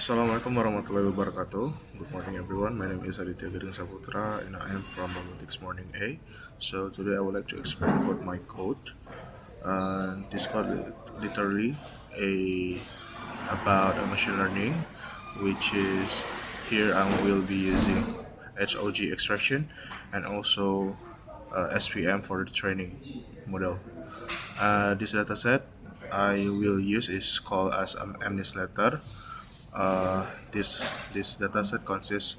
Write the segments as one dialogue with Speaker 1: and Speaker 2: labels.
Speaker 1: Assalamualaikum warahmatullahi wabarakatuh. Good morning everyone. My name is Aditya Gading Saputra and I am from Robotics Morning A. So today I would like to explain about my code. This code literally about a machine learning, which is here I will be using HOG extraction and also SPM for the training model. This dataset I will use is called as an Emnist letter. This dataset consists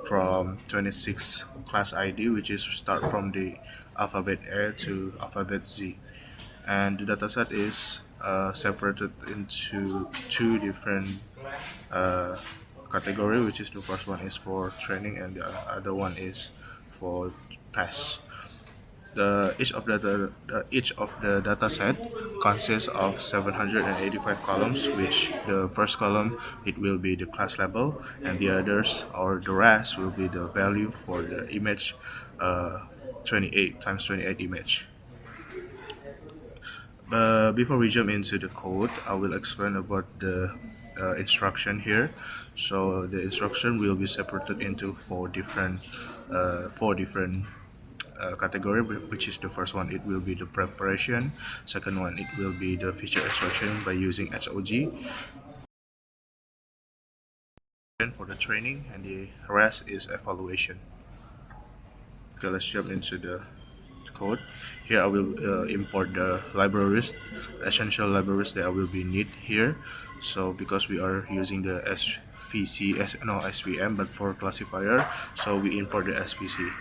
Speaker 1: from 26 class ID, which is start from the alphabet A to alphabet Z, and the dataset is separated into two different uh, category, which is the first one is for training and the other one is for tests. Each of the data set consists of 785 columns, which the first column it will be the class level and the others or the rest will be the value for the image 28 times 28 image. Before we jump into the code, I will explain about the instruction here. So the instruction will be separated into four different category, which is the first one it will be the preparation, second one it will be the feature extraction by using HOG for the training, and the rest is evaluation. Okay, let's jump into the code. Here I will import the libraries, essential libraries that I will be need here. So because we are using the SVM but for classifier, so we import the SVC.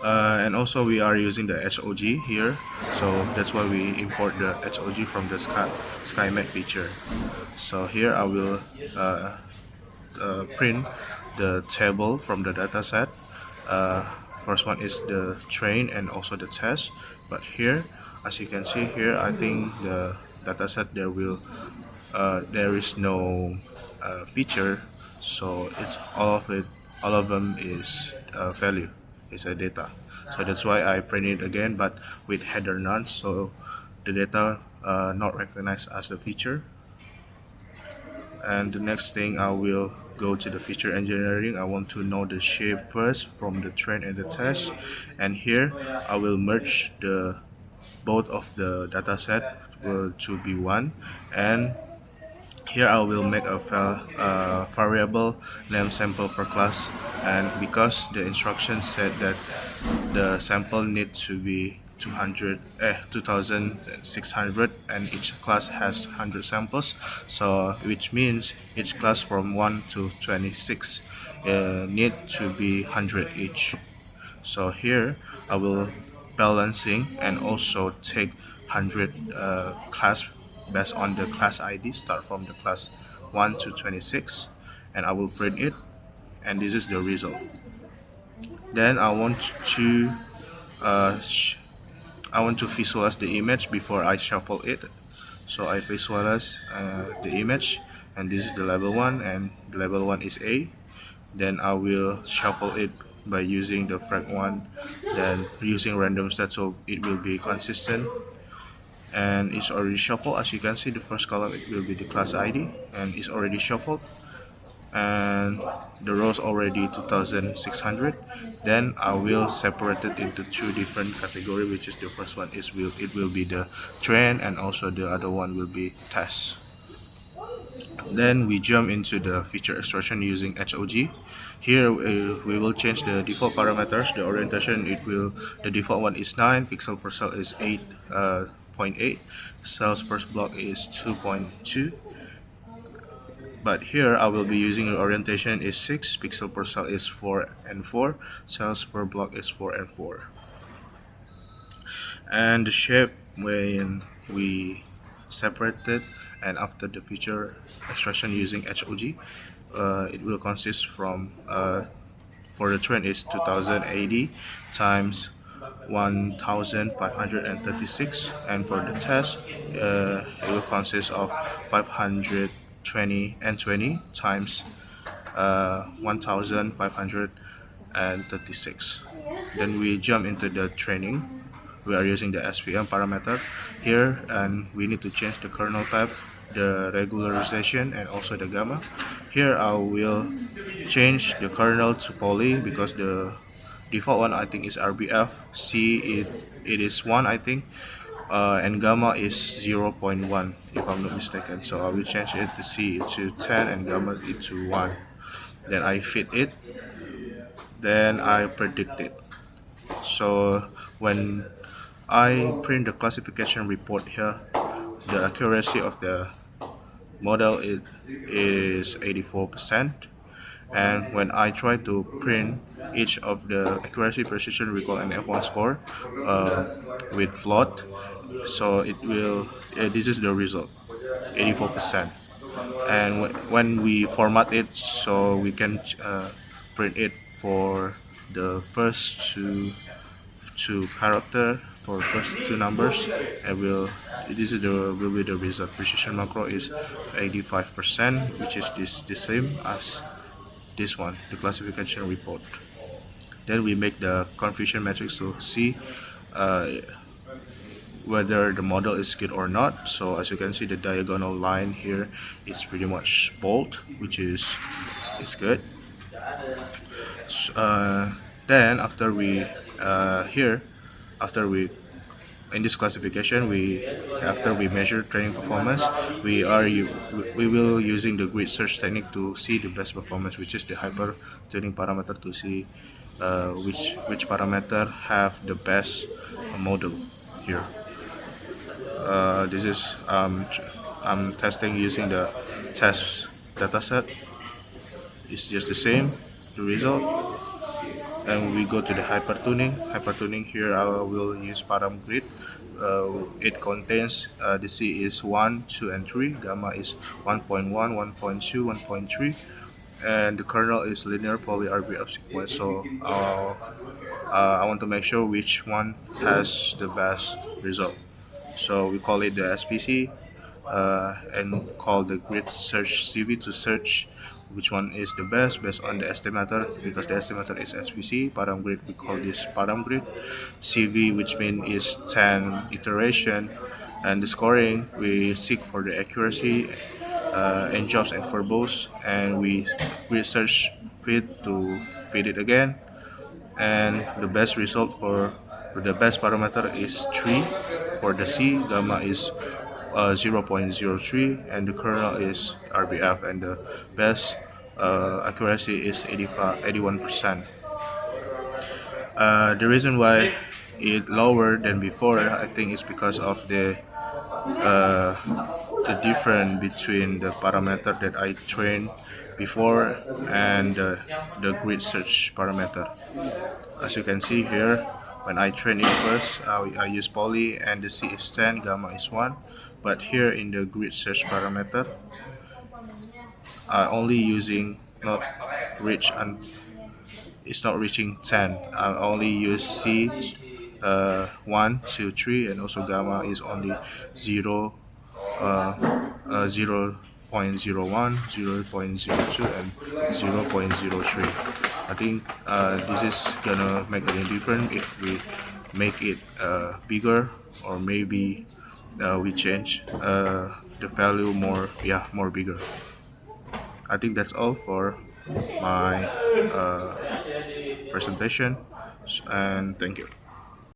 Speaker 1: And also we are using the HOG here, so that's why we import the HOG from the SkyMap feature. So here I will print the table from the dataset. First one is the train and also the test, but here as you can see here, I think the dataset there is no feature, so it's all of them is value, is a data. So that's why I print it again, but with header none, so the data not recognized as the feature. And the next thing, I will go to the feature engineering. I want to know the shape first from the train and the test, and here I will merge the both of the dataset to be one, and here I will make a variable name sample per class, and because the instruction said that the sample need to be 2600 and each class has 100 samples, so which means each class from 1 to 26 need to be 100 each. So here I will balancing and also take 100 class based on the class ID, start from the class 1 to 26, and I will print it, and this is the result. Then I want to visualize the image before I shuffle it. So I visualize the image, and this is the level 1, and the level 1 is A. Then I will shuffle it by using the frag 1, then using random stat, so it will be consistent. And it's already shuffled. As you can see, the first column it will be the class ID, and it's already shuffled, and the rows already 2600. Then I will separate it into two different categories, which is the first one is it will be the train, and also the other one will be test. Then we jump into the feature extraction using HOG. Here we will change the default parameters. The orientation the default one is 9, pixel per cell is 8.8, cells per block is 2.2. But here I will be using the orientation is 6, pixel per cell is 4 and 4, cells per block is 4 and 4. And the shape, when we separate it and after the feature extraction using HOG, it will consist from for the train is 2080 times 1536, and for the test it will consist of 520 and 20 times 1536. Then we jump into the training. We are using the SVM parameter here, and we need to change the kernel type the regularization and also the gamma. Here I will change the kernel to poly because the default one I think is RBF. C it is 1 I think, and gamma is 0.1 if I'm not mistaken. So I will change it to C to 10 and gamma it to 1. Then I fit it. Then I predict it. So when I print the classification report here, the accuracy of the model is 84%. And when I try to print each of the accuracy, precision, recall, and F1 score with float, so it will. This is the result, 84%. And when we format it, so we can print it for the first two character for first two numbers, and this is the will be the result. Precision macro is 85%, which is the same as this one, the classification report. Then we make the confusion matrix to see whether the model is good or not. So as you can see, the diagonal line here is pretty much bold, which is it's good. Then after we in this classification, after we measure training performance, we will using the grid search technique to see the best performance, which is the hyper tuning parameter, to see which parameter have the best model here. This is I'm testing using the test dataset. It's just the same, the result. And we go to the hyper tuning. Here I will use param grid. It contains the C is 1, 2, and 3, gamma is 1.1, 1.2, 1.3, and the kernel is linear poly RBF sequence. So I want to make sure which one has the best result. So we call it the SPC, and call the grid search CV to search which one is the best based on the estimator, because the estimator is SPC. Param grid, we call this param grid. CV, which means is 10 iteration, and the scoring we seek for the accuracy and jobs and for both, and we search fit to fit it again, and the best result for the best parameter is 3 for the C, gamma is 0.03, and the kernel is RBF, and the best accuracy is 81%. The reason why it lower than before, I think, is because of the difference between the parameter that I trained before and the grid search parameter. As you can see here, when I train it first, I use poly and the C is 10, gamma is 1. But here in the grid search parameter, I only using not reach, and it's not reaching 10. I only use C 1, 2, 3, and also gamma is only 0, 0.01, 0.02, and 0.03. I think this is gonna make any difference if we make it bigger, or maybe we change the value more bigger. I think that's all for my presentation, and thank you.